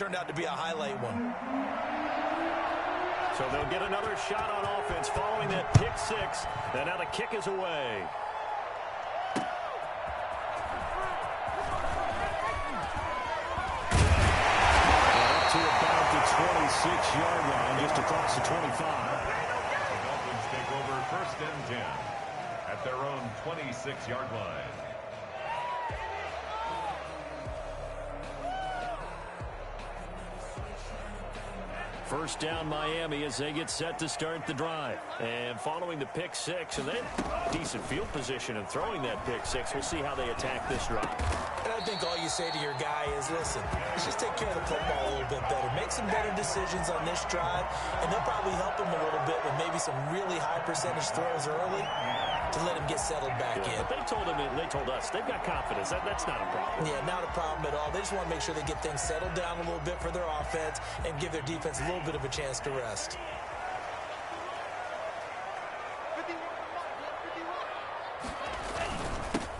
Turned out to be a highlight one. So they'll get another shot on offense following that pick six. And now the kick is away. Up to about the 26-yard line, just across the 25. The Dolphins take over 1st and 10 at their own 26-yard line. First down Miami as they get set to start the drive. And following the pick six, and then decent field position and throwing that pick six. We'll see how they attack this drive. And I think all you say to your guy is, listen, let's just take care of the football a little bit better. Make some better decisions on this drive, and they'll probably help him a little bit with maybe some really high percentage throws early to let him get settled back in. But they told us they've got confidence. That's not a problem. Yeah, not a problem at all. They just want to make sure they get things settled down a little bit for their offense and give their defense a little bit of a chance to rest.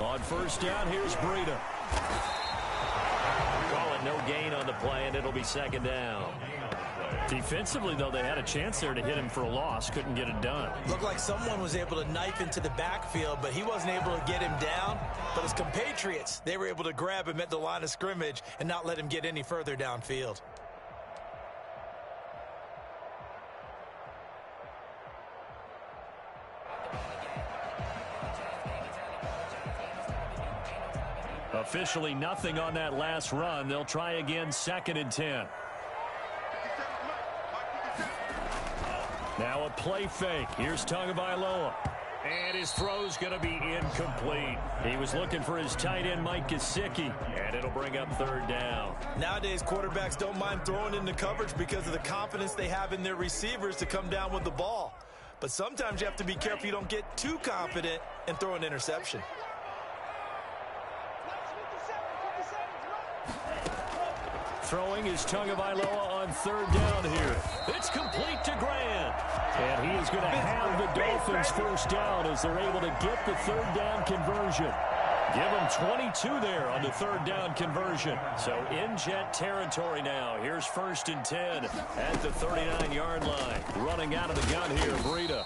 On first down, here's Breida. Calling no gain on the play, and it'll be second down. Defensively, though, they had a chance there to hit him for a loss. Couldn't get it done. Looked like someone was able to knife into the backfield, but he wasn't able to get him down. But his compatriots, they were able to grab him at the line of scrimmage and not let him get any further downfield. Officially nothing on that last run. They'll try again, 2nd and 10. Now a play fake. Here's Tagovailoa. And his throw's going to be incomplete. He was looking for his tight end, Mike Gesicki, and it'll bring up 3rd down. Nowadays, quarterbacks don't mind throwing into coverage because of the confidence they have in their receivers to come down with the ball. But sometimes you have to be careful you don't get too confident and throw an interception. Throwing is Tagovailoa on 3rd down here. It's complete to Grant. And he is going to have the Dolphins 1st down as they're able to get the 3rd down conversion. Give them 22 there on the 3rd down conversion. So in jet territory now. Here's 1st and 10 at the 39-yard line. Running out of the gun here, Breida.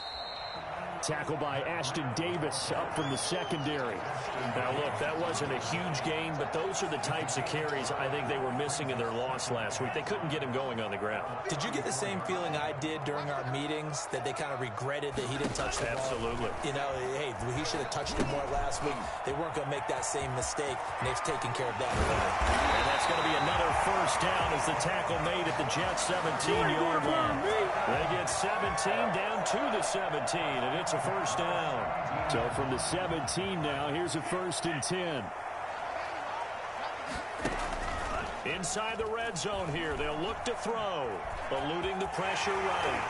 Tackle by Ashton Davis up from the secondary. Now, look, that wasn't a huge gain, but those are the types of carries I think they were missing in their loss last week. They couldn't get him going on the ground. Did you get the same feeling I did during our meetings, that they kind of regretted that he didn't touch the ball? Absolutely. You know, hey, he should have touched it more last week. They weren't going to make that same mistake, and they've taken care of that. And that's going to be another 1st down as the tackle made at the Jets' 17-yard line. They get 17 down to the 17, and it's a 1st down. So from the 17 now, here's a 1st and 10. Inside the red zone here, they'll look to throw. Eluding the pressure right.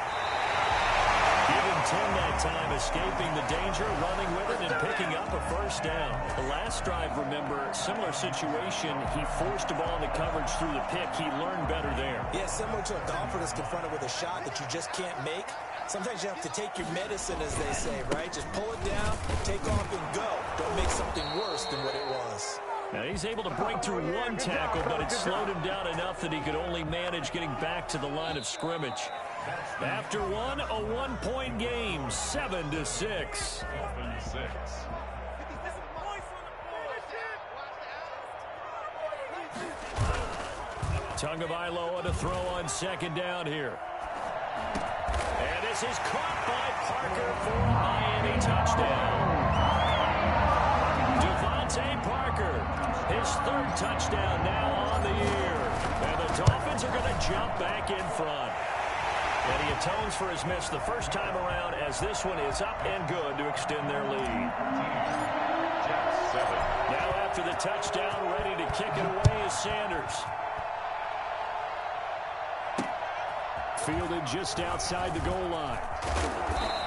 Give him 10 that time, escaping the danger, running with it, and picking up a 1st down. The last drive, remember, similar situation. He forced the ball into coverage through the pick. He learned better there. Yeah, similar to a golfer that's confronted with a shot that you just can't make. Sometimes you have to take your medicine, as they say, right? Just pull it down, take off, and go. Don't make something worse than what it was. Now he's able to break through one tackle, but it slowed him down enough that he could only manage getting back to the line of scrimmage. After one, a 1-point game, 7-6. Tagovailoa to throw on 2nd down here. And this is caught by Parker for a Miami touchdown. Devontae Parker, his 3rd touchdown now on the year. And the Dolphins are going to jump back in front. And he atones for his miss the first time around as this one is up and good to extend their lead. Now after the touchdown, ready to kick it away is Sanders. Fielded just outside the goal line.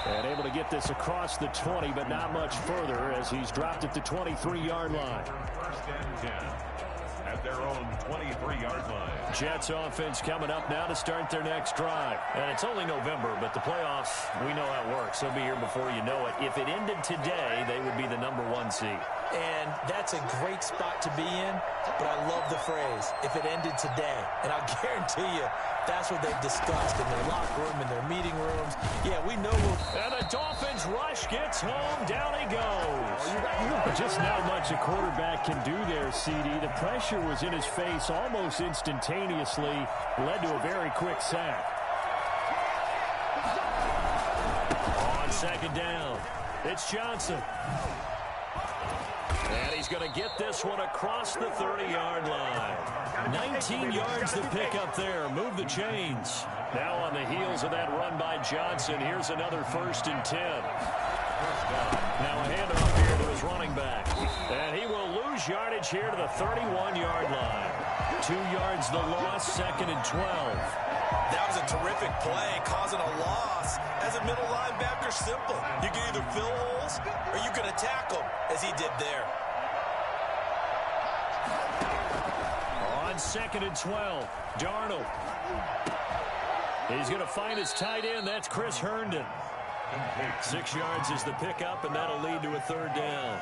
And able to get this across the 20, but not much further as he's dropped at the 23-yard line. 1st and 10 at their own 23-yard line. Jets offense coming up now to start their next drive. And it's only November, but the playoffs, we know how it works. They'll be here before you know it. If it ended today, they would be the #1 seed. And that's a great spot to be in, but I love the phrase, if it ended today. And I'll guarantee you, that's what they've discussed in their locker room, in their meeting rooms. Yeah, we know And the Dolphins rush gets home. Down he goes. Just not much a quarterback can do there, CD. The pressure was in his face almost instantaneously. Led to a very quick sack. On second down, it's Johnson. And he's going to get this one across the 30-yard line. 19 yards to pick up there. Move the chains. Now on the heels of that run by Johnson, here's another 1st and 10. Now a handoff here to his running back. And he will lose yardage here to the 31-yard line. 2 yards the loss, 2nd and 12. that was a terrific play, causing a loss. As a middle linebacker, simple. You can either fill holes or you can attack them, as he did there. On 2nd and 12, Darnold. He's going to find his tight end. That's Chris Herndon. 6 yards is the pickup, and that'll lead to a 3rd down.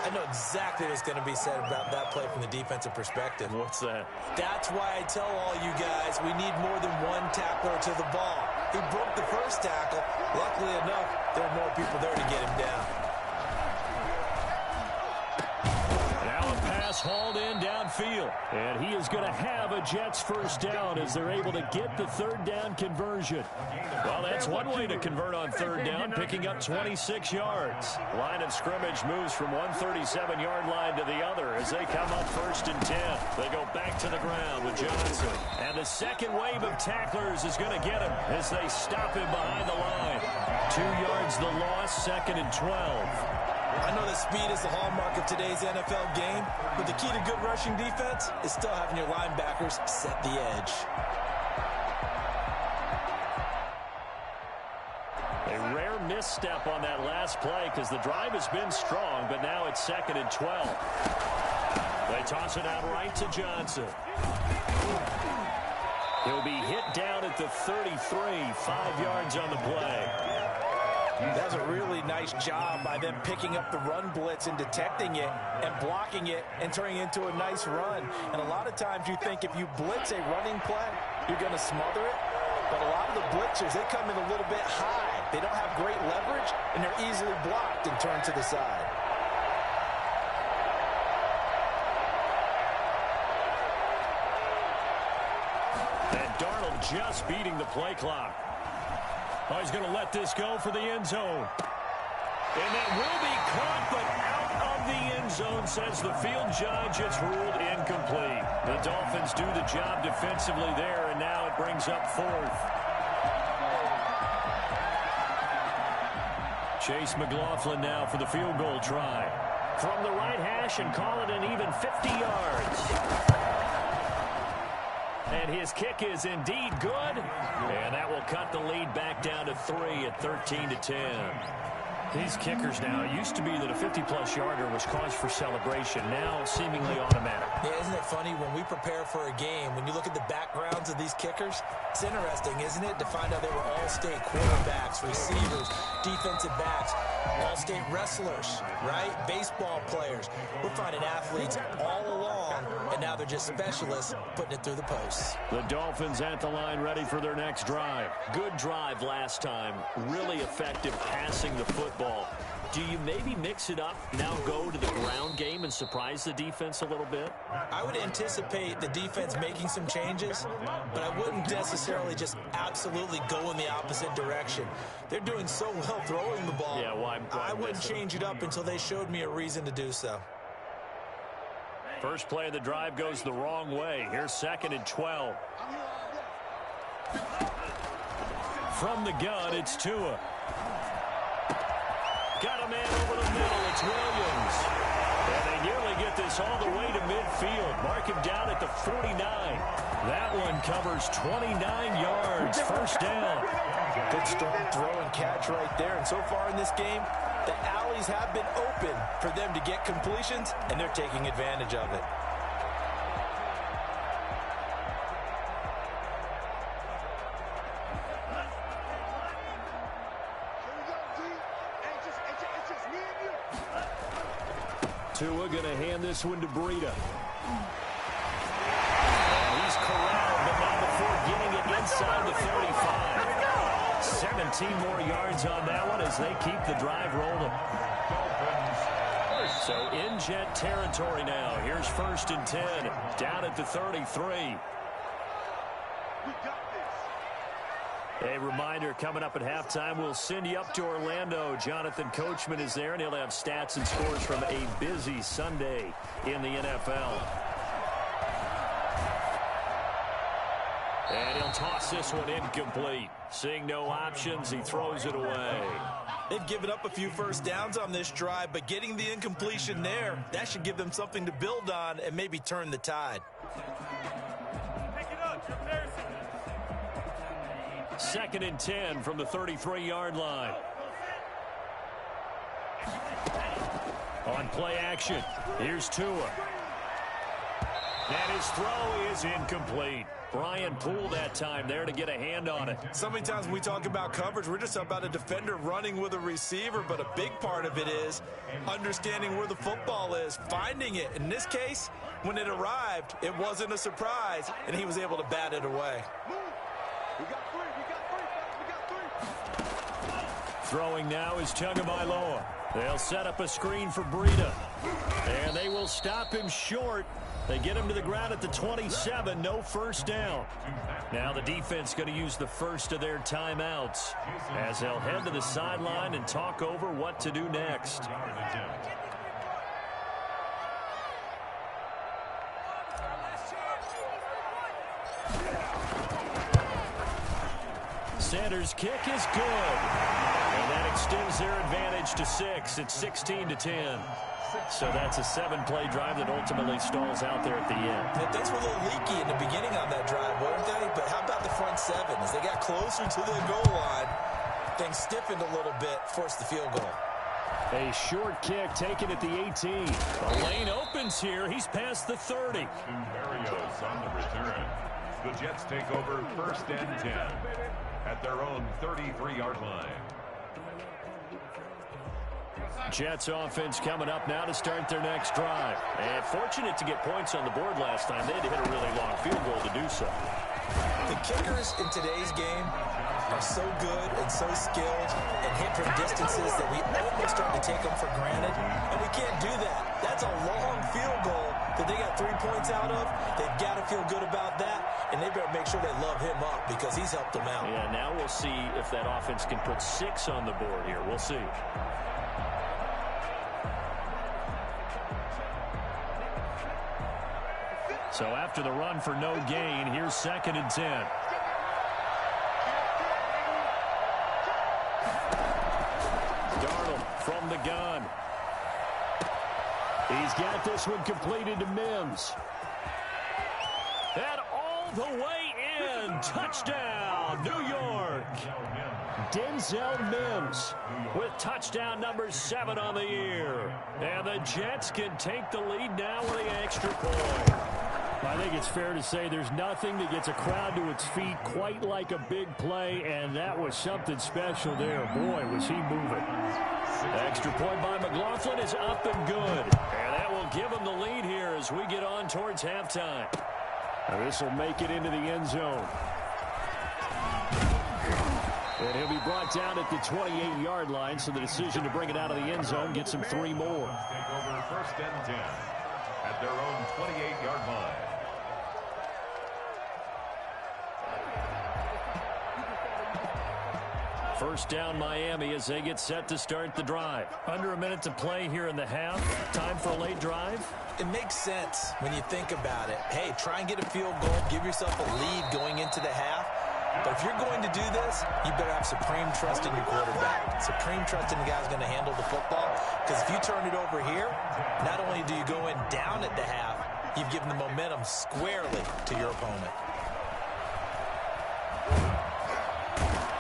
I know exactly what's going to be said about that play from the defensive perspective. What's that? That's why I tell all you guys we need more than one tackler to the ball. He broke the first tackle. Luckily enough, there are more people there to get him down. Now a pass hauled in downfield. And he is going to have a Jets 1st down as they're able to get the 3rd down conversion. Well, that's one way to convert on 3rd down, picking up 26 yards. Line of scrimmage moves from 137-yard line to the other as they come up 1st and 10. They go back to the ground with Johnson. And the second wave of tacklers is going to get him as they stop him behind the line. 2 yards the loss, 2nd and 12. I know that speed is the hallmark of today's NFL game, but the key to good rushing defense is still having your linebackers set the edge. A rare misstep on that last play because the drive has been strong, but now it's 2nd and 12. They toss it out right to Johnson. He'll be hit down at the 33, 5 yards on the play. That was a really nice job by them picking up the run blitz and detecting it and blocking it and turning it into a nice run. And a lot of times you think if you blitz a running play, you're going to smother it. But a lot of the blitzers, they come in a little bit high. They don't have great leverage, and they're easily blocked and turned to the side. And Darnold just beating the play clock. Oh, he's going to let this go for the end zone. And that will be caught, but out of the end zone, says the field judge. It's ruled incomplete. The Dolphins do the job defensively there, and now it brings up 4th. Chase McLaughlin now for the field goal try. From the right hash and call it an even 50 yards. And his kick is indeed good. And that will cut the lead back down to 3 at 13-10. These kickers now, it used to be that a 50-plus yarder was cause for celebration. Now seemingly automatic. Yeah, isn't it funny when we prepare for a game, when you look at the backgrounds of these kickers, it's interesting, isn't it, to find out they were all-state quarterbacks, receivers, defensive backs, all-state wrestlers, right? Baseball players. We're finding athletes all along, and now they're just specialists putting it through the posts. The Dolphins at the line ready for their next drive. Good drive last time. Really effective passing the football. Do you maybe mix it up, now go to the ground game and surprise the defense a little bit? I would anticipate the defense making some changes, but I wouldn't necessarily just absolutely go in the opposite direction. They're doing so well throwing the ball. Yeah, why I wouldn't change it up until they showed me a reason to do so. First play of the drive goes the wrong way. Here's 2nd and 12. From the gun, it's Tua. Got a man over the middle. It's Williams. And they nearly get this all the way to midfield. Mark him down at the 49. That one covers 29 yards. 1st down. Good strong throw and catch right there. And so far in this game, the alleys have been open for them to get completions, and they're taking advantage of it. Tua going to hand this one to Breida. And he's corralled, but not before getting it inside the 35. 17 more yards on that one as they keep the drive rolling. So in Jet territory now. Here's 1st and 10, down at the 33. A reminder, coming up at halftime, we'll send you up to Orlando. Jonathan Coachman is there, and he'll have stats and scores from a busy Sunday in the NFL. And he'll toss this one incomplete. Seeing no options, he throws it away. They've given up a few first downs on this drive, but getting the incompletion there, that should give them something to build on and maybe turn the tide. Second and 10 from the 33-yard line. On play action, here's Tua. And his throw is incomplete. Brian Poole that time there to get a hand on it. So many times when we talk about coverage, we're just about a defender running with a receiver, but a big part of it is understanding where the football is, finding it. In this case, when it arrived, it wasn't a surprise, and he was able to bat it away. Throwing now is Tagovailoa. They'll set up a screen for Breida. And they will stop him short. They get him to the ground at the 27. No first down. Now the defense going to use the first of their timeouts as they'll head to the sideline and talk over what to do next. Sanders' kick is good. And that extends their advantage to 6. It's 16-10. So that's a 7-play drive that ultimately stalls out there at the end. Yeah, things were a little leaky in the beginning on that drive, weren't they? But how about the front 7? As they got closer to the goal line, things stiffened a little bit, forced the field goal. A short kick taken at the 18. The lane opens here. He's past the 30. Barrios on the return. The Jets take over 1st and 10 at their own 33-yard line. Jets offense coming up now to start their next drive. And fortunate to get points on the board last time. They had to hit a really long field goal to do so. The kickers in today's game are so good and so skilled and hit from distances that we almost start to take them for granted. And we can't do that. That's a long field goal that they got 3 points out of. They've got to feel good about that. And they better make sure they love him up because he's helped them out. Yeah, now we'll see if that offense can put 6 on the board here. We'll see. So after the run for no gain, here's 2nd and 10. Darnold from the gun. He's got this one completed to Mims. And all the way in. Touchdown, New York. Denzel Mims with touchdown number 7 on the year. And the Jets can take the lead now with the extra point. I think it's fair to say there's nothing that gets a crowd to its feet quite like a big play, and that was something special there. Boy, was he moving. The extra point by McLaughlin is up and good. And that will give him the lead here as we get on towards halftime. Now this will make it into the end zone. And he'll be brought down at the 28-yard line, so the decision to bring it out of the end zone gets him 3 more. Take over 1st and 10 at their own 28-yard line. First down Miami as they get set to start the drive. Under a minute to play here in the half. Time for a late drive. It makes sense when you think about it. Hey, try and get a field goal. Give yourself a lead going into the half. But if you're going to do this, you better have supreme trust in your quarterback. Supreme trust in the guy who's going to handle the football. Because if you turn it over here, not only do you go in down at the half, you've given the momentum squarely to your opponent.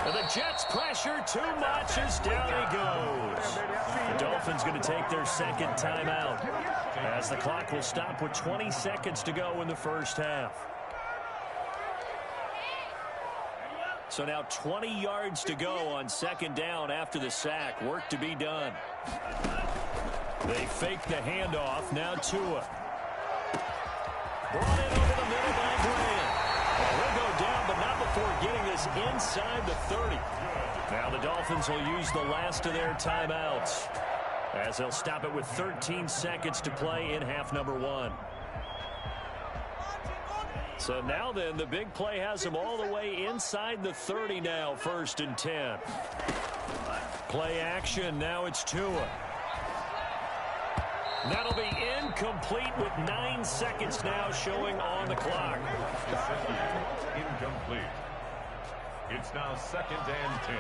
And the Jets pressure too much as down he goes. The Dolphins going to take their 2nd timeout as the clock will stop with 20 seconds to go in the first half. So now 20 yards to go on 2nd down after the sack. Work to be done. They fake the handoff. Now Tua. Brought in over the middle by Grant. And he'll go down, but not before getting this inside the 30. Now the Dolphins will use the last of their timeouts, as they'll stop it with 13 seconds to play in half number 1. So now then, the big play has them all the way inside the 30 now, 1st and 10. Play action, now it's Tua. That'll be incomplete with 9 seconds now showing on the clock. Incomplete. It's now 2nd and 10.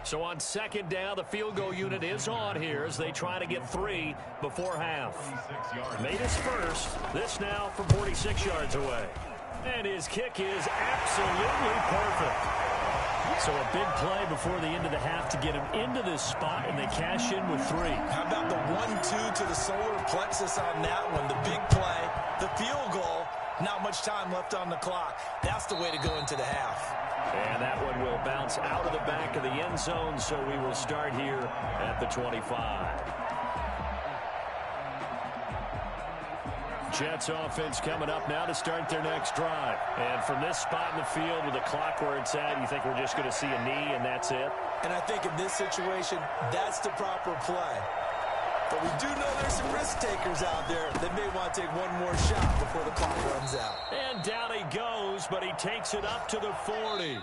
So on 2nd down, the field goal unit is on here as they try to get 3 before half. Made his first. This now from 46 yards away. And his kick is absolutely perfect. So a big play before the end of the half to get him into this spot, and they cash in with 3. How about the 1-2 to the solar plexus on that one? The big play, the field goal, not much time left on the clock. That's the way to go into the half. And that one will bounce out of the back of the end zone, so we will start here at the 25. Jets offense coming up now to start their next drive. And from this spot in the field with the clock where it's at, you think we're just going to see a knee and that's it? And I think in this situation, that's the proper play. But we do know there's some risk takers out there that may want to take one more shot before the clock runs out. And down he goes, but he takes it up to the 40.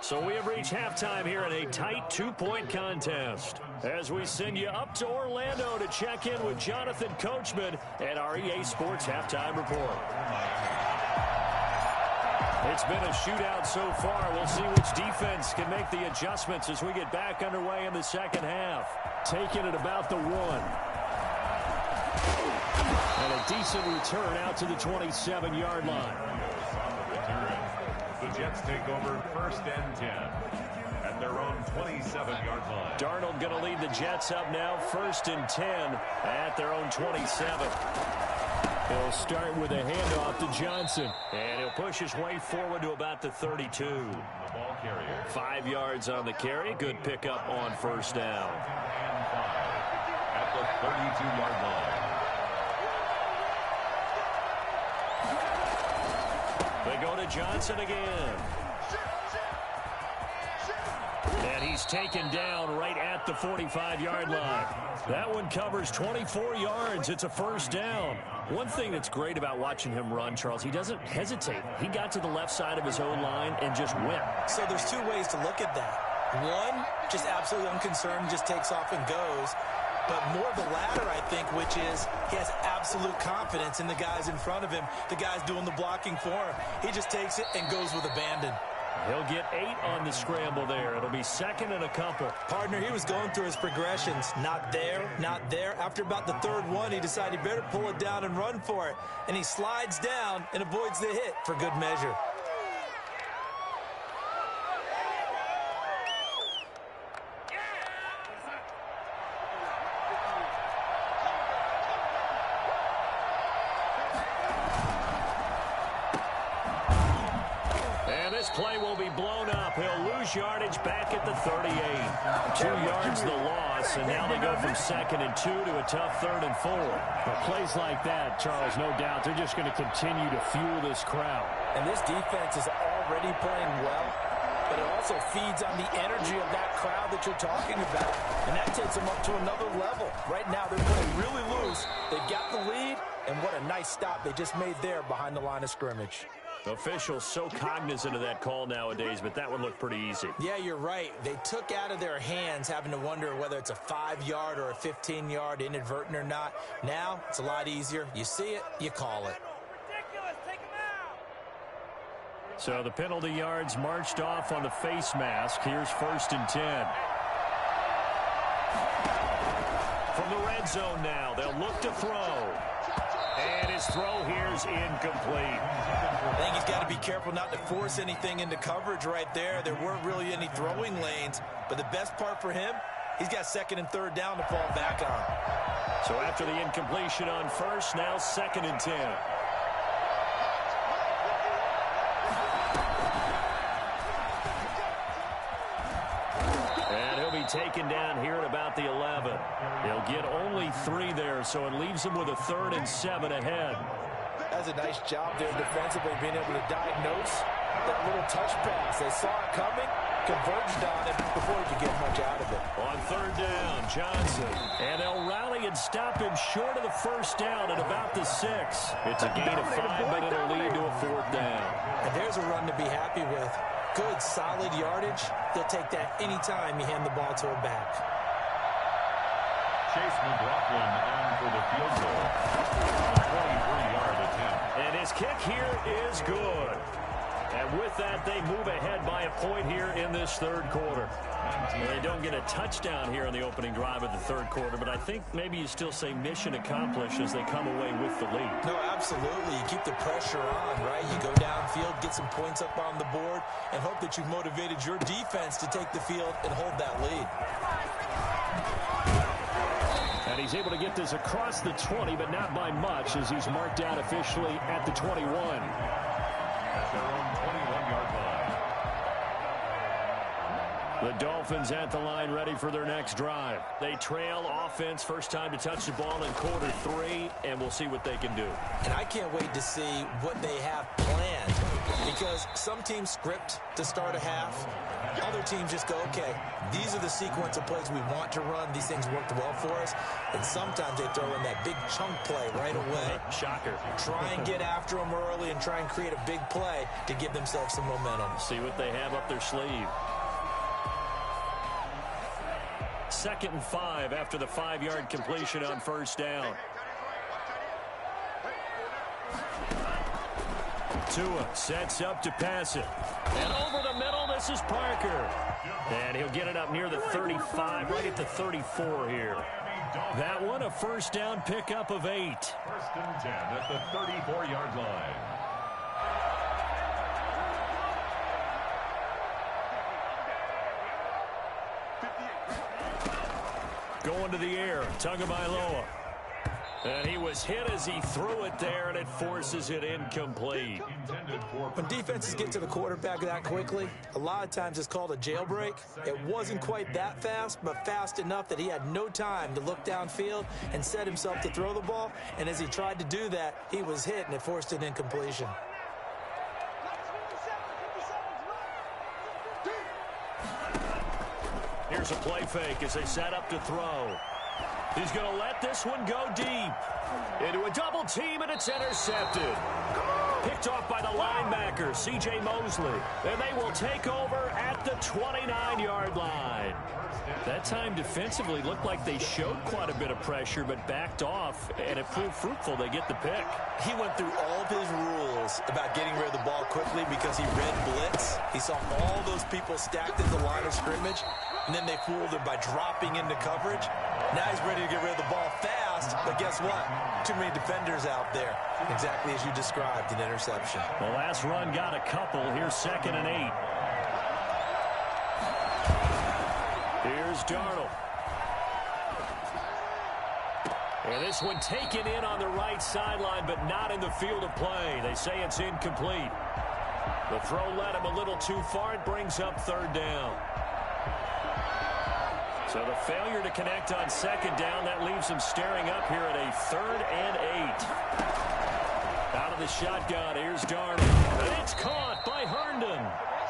So we have reached halftime here in a tight 2-point contest, as we send you up to Orlando to check in with Jonathan Coachman and our EA Sports Halftime Report. It's been a shootout so far. We'll see which defense can make the adjustments as we get back underway in the second half. Taking it about the 1. And a decent return out to the 27-yard line. The Jets take over 1st and 10 at their own 27-yard line. Darnold going to lead the Jets up now, 1st and 10 at their own 27. He'll start with a handoff to Johnson. And he'll push his way forward to about the 32. The ball carrier. 5 yards on the carry. Good pickup on 1st down. And 5 at the 32-yard line. They go to Johnson again. And he's taken down right at the 45-yard line. That one covers 24 yards. It's a 1st down. One thing that's great about watching him run, Charles, he doesn't hesitate. He got to the left side of his own line and just went. So there's 2 ways to look at that. One, just absolutely unconcerned, just takes off and goes. But more the latter, I think, which is he has absolute confidence in the guys in front of him, the guys doing the blocking for him. He just takes it and goes with abandon. He'll get 8 on the scramble there. It'll be 2nd and a couple. Partner, he was going through his progressions. Not there, not there. After about the 3rd one, he decided he better pull it down and run for it. And he slides down and avoids the hit for good measure. Play will be blown up. He'll lose yardage back at the 38. 2 yards the loss, and now they go from 2nd and 2 to a tough 3rd and 4. Well, plays like that, Charles, no doubt, they're just going to continue to fuel this crowd. And this defense is already playing well, but it also feeds on the energy of that crowd that you're talking about, and that takes them up to another level. Right now, they're playing really loose. They've got the lead, and what a nice stop they just made there behind the line of scrimmage. Officials so cognizant of that call nowadays, but that one looked pretty easy. Yeah, you're right. They took out of their hands having to wonder whether it's a 5-yard or a 15-yard inadvertent or not. Now, it's a lot easier. You see it, you call it. So the penalty yards marched off on the face mask. Here's 1st and 10. From the red zone now, they'll look to throw. And his throw here is incomplete. I think he's got to be careful not to force anything into coverage right there. There weren't really any throwing lanes, but the best part for him, he's got 2nd and 3rd down to fall back on. So after the incompletion on 1st, now 2nd and 10. And he'll be taken down here at about the 11. He'll get only 3 there, so it leaves him with a 3rd and 7 ahead. That's a nice job there defensively, being able to diagnose that little touch pass. They saw it coming, converged on it before he could get much out of it. On 3rd down, Johnson. And they'll rally and stop him short of the 1st down at about the 6. It's a gain of 5, but it'll lead to a 4th down. And there's a run to be happy with. Good, solid yardage. They'll take that anytime you hand the ball to a back. Chase McLaughlin on for the field goal. 23-yard attempt. And his kick here is good. And with that, they move ahead by a point here in this 3rd quarter. They don't get a touchdown here in the opening drive of the 3rd quarter, but I think maybe you still say mission accomplished as they come away with the lead. No, absolutely. You keep the pressure on, right? You go downfield, get some points up on the board, and hope that you've motivated your defense to take the field and hold that lead. And he's able to get this across the 20, but not by much, as he's marked out officially at the 21. At their own 21-yard line. The Dolphins at the line, ready for their next drive. They trail offense, first time to touch the ball in quarter 3, and we'll see what they can do. And I can't wait to see what they have planned, because some teams script to start a half. Other teams just go, okay, these are the sequence of plays we want to run. These things worked well for us. And sometimes they throw in that big chunk play right away. Shocker. Try and get after them early and try and create a big play to give themselves some momentum. See what they have up their sleeve. 2nd and 5 after the 5-yard completion on 1st down. Tua sets up to pass it. And over the middle, this is Parker. And he'll get it up near the 35, right at the 34 here. That one, a 1st down pickup of 8. 1st and 10 at the 34-yard line. Going to the air, Tagovailoa. And he was hit as he threw it there, and it forces it incomplete. When defenses get to the quarterback that quickly, a lot of times it's called a jailbreak. It wasn't quite that fast, but fast enough that he had no time to look downfield and set himself to throw the ball. And as he tried to do that, he was hit, and it forced an incompletion. Here's a play fake as they set up to throw. He's going to let this one go deep. Into a double team, and it's intercepted. Picked off by the linebacker, C.J. Mosley. And they will take over at the 29-yard line. That time defensively looked like they showed quite a bit of pressure, but backed off, and it proved fruitful. They get the pick. He went through all of his rules about getting rid of the ball quickly because he read blitz. He saw all those people stacked at the line of scrimmage, and then they fooled him by dropping into coverage. Now he's ready to get rid of the ball fast, but guess what? Too many defenders out there. Exactly as you described, an interception. The last run got a couple. Here's 2nd and 8. Here's Darnold. And this one taken in on the right sideline, but not in the field of play. They say it's incomplete. The throw led him a little too far. It brings up 3rd down. So the failure to connect on 2nd down, that leaves him staring up here at a 3rd and 8. Out of the shotgun, here's Darnold. And it's caught by Herndon.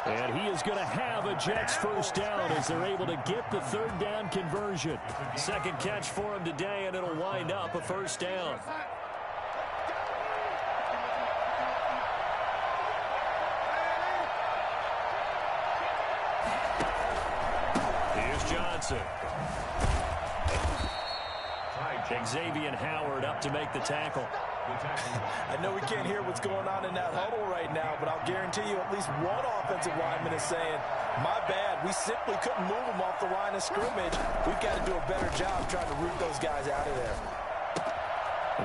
And he is going to have a Jets 1st down as they're able to get the 3rd down conversion. 2nd catch for him today, and it'll wind up a 1st down. Here's Johnson. Xavier Howard up to make the tackle. I know we can't hear what's going on in that huddle right now, but I'll guarantee you at least one offensive lineman is saying, my bad, we simply couldn't move them off the line of scrimmage. We've got to do a better job trying to root those guys out of there.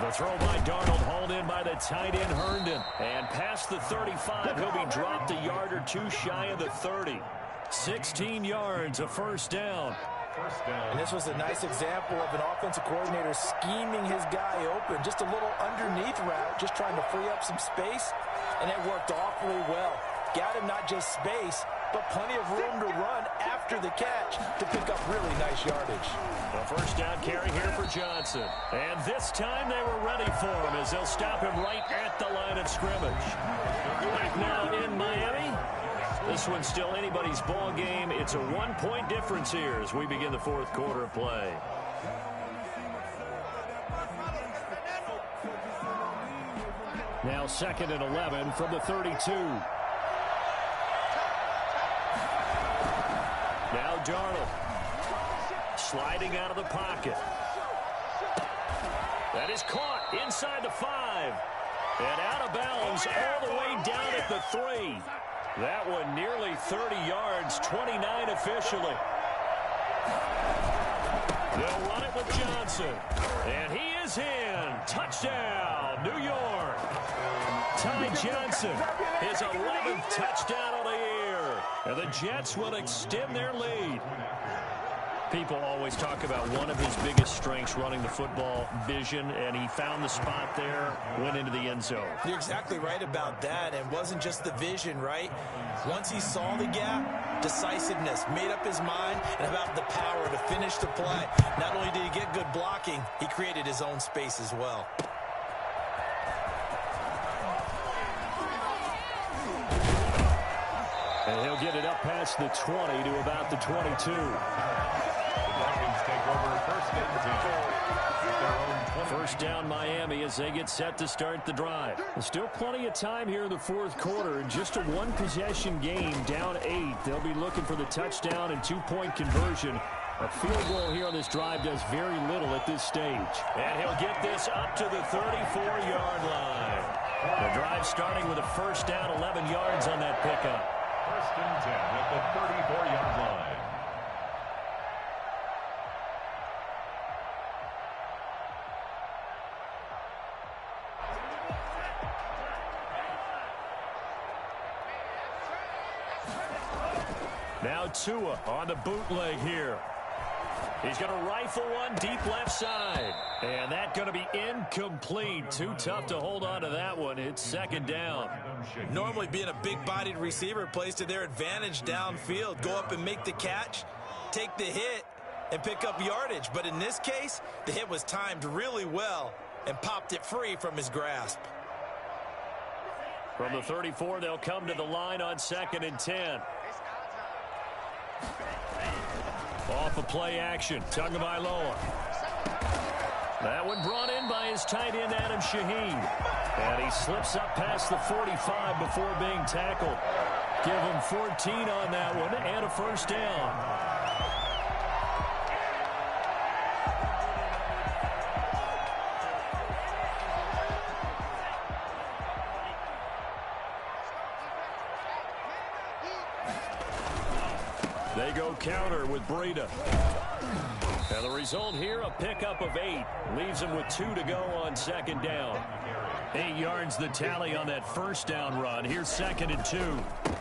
The throw by Darnold, hauled in by the tight end Herndon. And past the 35, he'll be dropped a yard or two shy of the 30. 16 yards, a 1st down. And this was a nice example of an offensive coordinator scheming his guy open. Just a little underneath route, just trying to free up some space, and it worked awfully well. Got him not just space, but plenty of room to run after the catch to pick up really nice yardage. A first down carry here for Johnson. And this time they were ready for him as they'll stop him right at the line of scrimmage. Back now in Miami. This one's still anybody's ball game. It's a 1-point difference here as we begin the fourth quarter of play. Now 2nd and 11 from the 32. Now Darnold sliding out of the pocket. That is caught inside the 5. And out of bounds all the way down at the 3. That one nearly 30 yards, 29 officially. They'll run it with Johnson. And he is in. Touchdown, New York. Ty Johnson, his 11th touchdown of the year. And the Jets will extend their lead. People always talk about one of his biggest strengths running the football, vision, and he found the spot there, went into the end zone. You're exactly right about that, and wasn't just the vision, right? Once he saw the gap, decisiveness, made up his mind, and about the power to finish the play. Not only did he get good blocking, he created his own space as well. And he'll get it up past the 20 to about the 22. Take over First down Miami as they get set to start the drive. There's still plenty of time here in the fourth quarter. Just a one-possession game, down 8. They'll be looking for the touchdown and 2-point conversion. A field goal here on this drive does very little at this stage. And he'll get this up to the 34-yard line. The drive starting with a first down, 11 yards on that pickup. First and 10 at the 34-yard line. Now Tua on the bootleg here. He's going to rifle one deep left side. And that's going to be incomplete. Too tough to hold on to that one. It's second down. Normally being a big-bodied receiver plays to their advantage downfield. Go up and make the catch, take the hit, and pick up yardage. But in this case, the hit was timed really well and popped it free from his grasp. From the 34, they'll come to the line on 2nd and 10. Off of play action, Tagovailoa. That one brought in by his tight end, Adam Shaheen. And he slips up past the 45 before being tackled. Give him 14 on that one and a first down. They go counter with Breida. And the result here, a pickup of 8. Leaves him with 2 to go on second down. 8 yards the tally on that first down run. Here's 2nd and 2.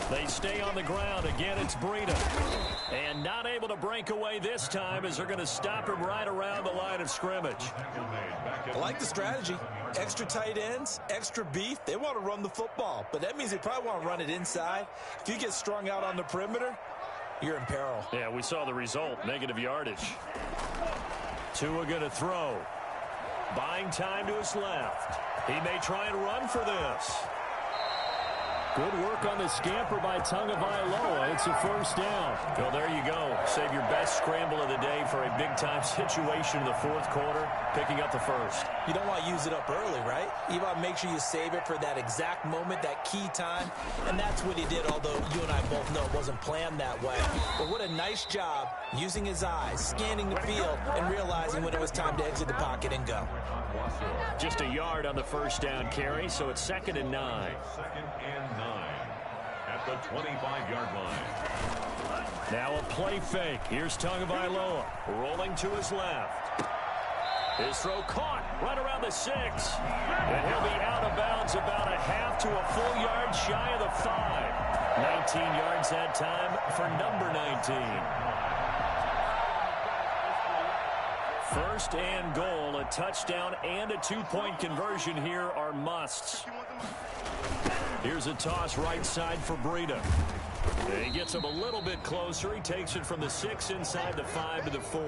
They stay on the ground. Again, it's Breida. And not able to break away this time as they're going to stop him right around the line of scrimmage. I like the strategy. Extra tight ends, extra beef. They want to run the football, but that means they probably want to run it inside. If you get strung out on the perimeter, you're in peril. Yeah, we saw the result. Negative yardage. Tua going to throw. Buying time to his left. He may try and run for this. Good work on the scamper by Tagovailoa. It's a first down. Well, there you go. Save your best scramble of the day for a big-time situation in the fourth quarter, picking up the first. You don't want to use it up early, right? You want to make sure you save it for that exact moment, that key time. And that's what he did, although you and I both know it wasn't planned that way. But what a nice job using his eyes, scanning the field, and realizing when it was time to exit the pocket and go. Just a yard on the first down carry, so it's 2nd and 9. 2nd and 9 at the 25-yard line. Now a play fake. Here's Tagovailoa rolling to his left. His throw caught right around the 6. And he'll be out of bounds about a half to a full yard shy of the 5. 19 yards that time for number 19. First and goal, a touchdown and a 2-point conversion here are musts. Here's a toss right side for Breida. And he gets him a little bit closer. He takes it from the 6 inside the 5 to the 4.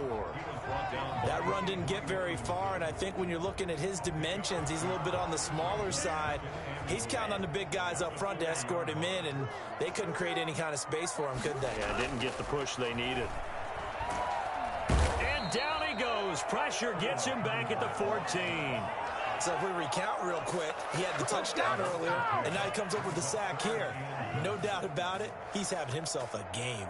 That run didn't get very far, and I think when you're looking at his dimensions, he's a little bit on the smaller side. He's counting on the big guys up front to escort him in, and they couldn't create any kind of space for him, could they? Yeah, didn't get the push they needed. And down he goes. Pressure gets him back at the 14. So if we recount real quick, he had the touchdown earlier, and now he comes up with the sack here. No doubt about it, he's having himself a game.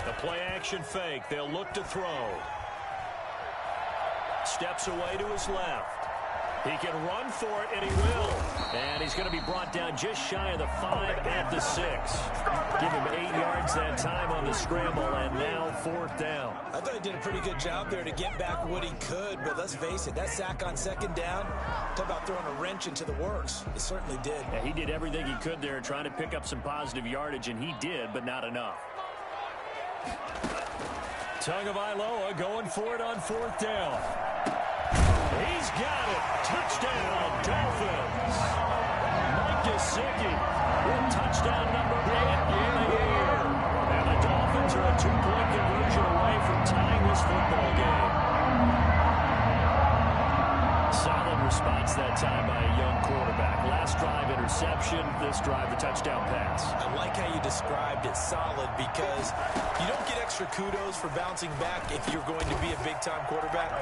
The play-action fake. They'll look to throw. Steps away to his left. He can run for it, and he will. And he's going to be brought down just shy of the 5 at the 6. Give him 8 yards that time on the scramble, and now 4th down. I thought he did a pretty good job there to get back what he could, but let's face it, that sack on 2nd down, talk about throwing a wrench into the works. It certainly did. Yeah, he did everything he could there trying to pick up some positive yardage, and he did, but not enough. Tagovailoa going for it on 4th down. He's got it. Touchdown, Dolphins. Mike Gesicki with touchdown number 8 on the year. And the Dolphins are a 2-point conversion away from tying this football game. Solid response that time by a young quarterback. Last drive, interception. This drive, the touchdown pass. I like how you described it, solid, because you don't get extra kudos for bouncing back if you're going to be a big-time quarterback.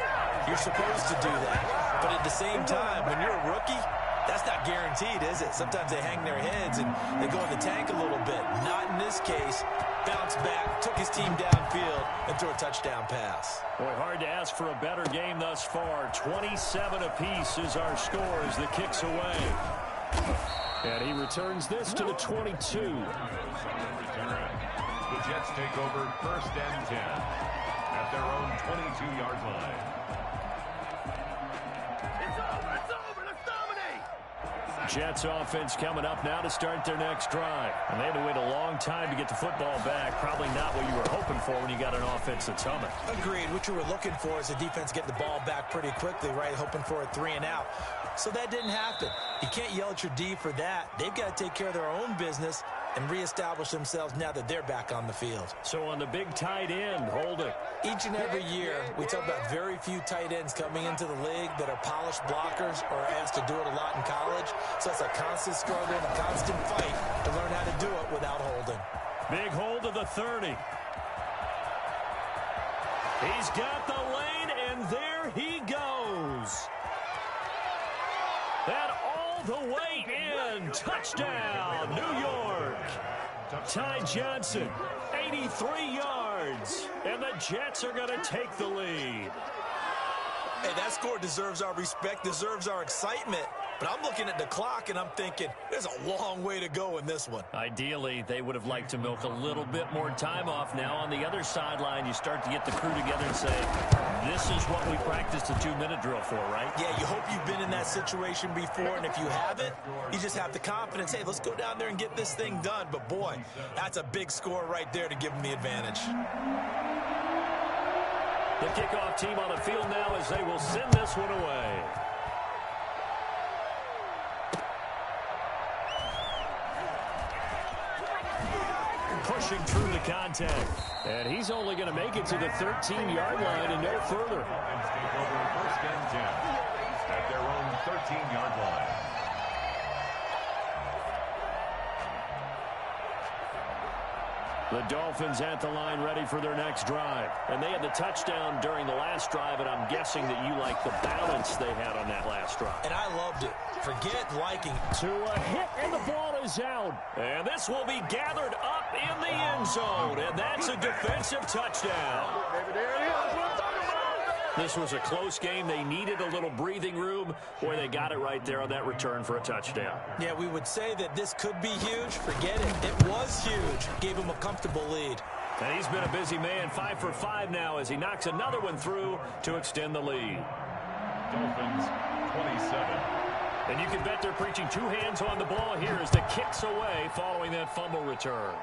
You're supposed to do that. But at the same time, when you're a rookie, that's not guaranteed, is it? Sometimes they hang their heads and they go in the tank a little bit. Not in this case. Bounced back, took his team downfield, and threw a touchdown pass. Boy, hard to ask for a better game thus far. 27 apiece is our score as the kick's away. And he returns this to the 22. The Jets take over 1st and 10 at their own 22-yard line. Jets offense coming up now to start their next drive. And they had to wait a long time to get the football back. Probably not what you were hoping for when you got an offense that's humming. Agreed. What you were looking for is the defense getting the ball back pretty quickly, right? Hoping for a 3 and out. So that didn't happen. You can't yell at your D for that. They've got to take care of their own business and reestablish themselves now that they're back on the field. So on the big tight end, Holding. Each and every year, we talk about very few tight ends coming into the league that are polished blockers or asked to do it a lot in college. So it's a constant struggle and a constant fight to learn how to do it without Holding. Big hold of the 30. He's got the lane, and there he goes. And all the way in. Touchdown, New York. Ty Johnson, 83 yards. And the Jets are going to take the lead. Hey, that score deserves our respect, deserves our excitement. But I'm looking at the clock, and I'm thinking, there's a long way to go in this one. Ideally, they would have liked to milk a little bit more time off. Now, on the other sideline, you start to get the crew together and say, this is what we practiced a 2-minute drill for, right? Yeah, you hope you've been in that situation before, and if you haven't, you just have the confidence, hey, let's go down there and get this thing done. But, boy, that's a big score right there to give them the advantage. The kickoff team on the field now as they will send this one away. Pushing through the contact. And he's only going to make it to the 13-yard line and no further. Take over 1st and 10 at their own 13-yard line. The Dolphins at the line ready for their next drive. And they had the touchdown during the last drive, and I'm guessing that you like the balance they had on that last drive. And I loved it. Forget liking. To a hit, and the ball is out. And this will be gathered up in the end zone, and that's a defensive touchdown. This was a close game. They needed a little breathing room. Boy, they got it right there on that return for a touchdown. Yeah, we would say that this could be huge. Forget it. It was huge. Gave him a comfortable lead. And he's been a busy man, 5 for 5 now as he knocks another one through to extend the lead. Dolphins 27. And you can bet they're preaching 2 hands on the ball here as the kick's away following that fumble return.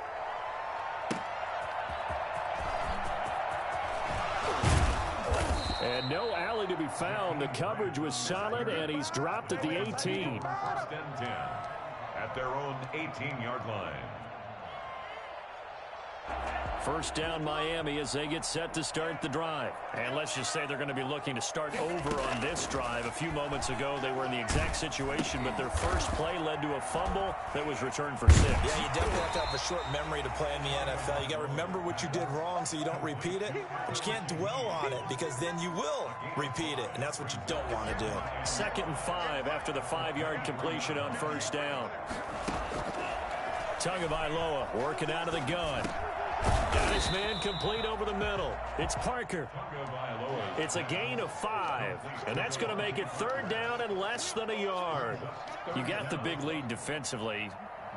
And no alley to be found. The coverage was solid, and he's dropped at the 18. 1st and 10 at their own 18-yard line. First down, Miami, as they get set to start the drive. And let's just say they're going to be looking to start over on this drive. A few moments ago, they were in the exact situation, but their first play led to a fumble that was returned for 6. Yeah, you definitely have to have a short memory to play in the NFL. You got to remember what you did wrong so you don't repeat it, but you can't dwell on it because then you will repeat it, and that's what you don't want to do. 2nd and 5 after the 5-yard completion on first down. Tagovailoa working out of the gun. Got his man complete over the middle. It's Parker. It's a gain of 5, and that's going to make it 3rd down and less than a yard. You got the big lead defensively.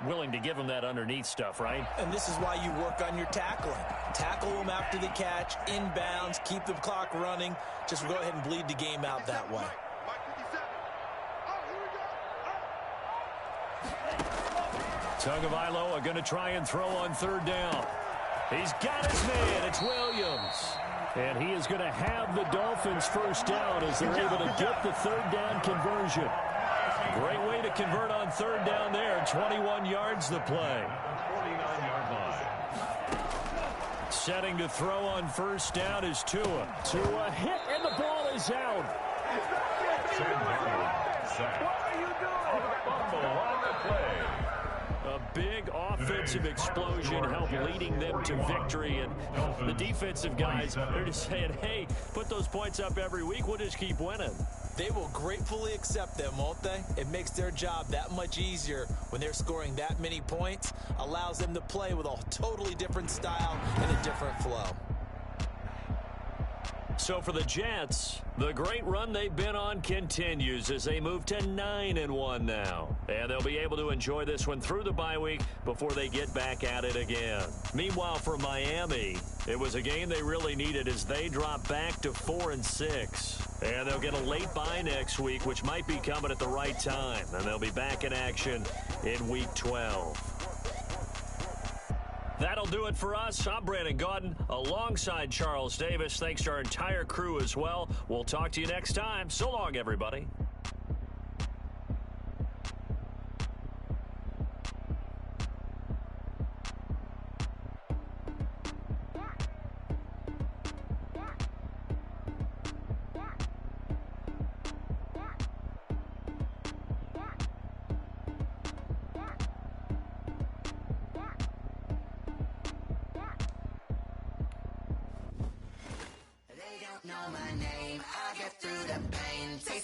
Willing to give them that underneath stuff, right? And this is why you work on your tackling. Tackle them after the catch, inbounds, keep the clock running. Just go ahead and bleed the game out that way. Tagovailoa going to try and throw on 3rd down. He's got his man. It's Williams. And he is going to have the Dolphins first down as they're able to get the 3rd down conversion. Great way to convert on 3rd down there. 21 yards the play. 49-yard line. Setting to throw on first down is Tua. Tua hit, and the ball is out. Sam Darnold sacked. Fumble on the play. A big offensive explosion helped leading them to victory. And the defensive guys, they're just saying, hey, put those points up every week. We'll just keep winning. They will gratefully accept them, won't they? It makes their job that much easier when they're scoring that many points. Allows them to play with a totally different style and a different flow. So for the Jets, the great run they've been on continues as they move to 9-1 now. And they'll be able to enjoy this one through the bye week before they get back at it again. Meanwhile, for Miami, it was a game they really needed as they drop back to 4-6. And they'll get a late bye next week, which might be coming at the right time. And they'll be back in action in Week 12. That'll do it for us. I'm Brandon Gaudin alongside Charles Davis. Thanks to our entire crew as well. We'll talk to you next time. So long, everybody.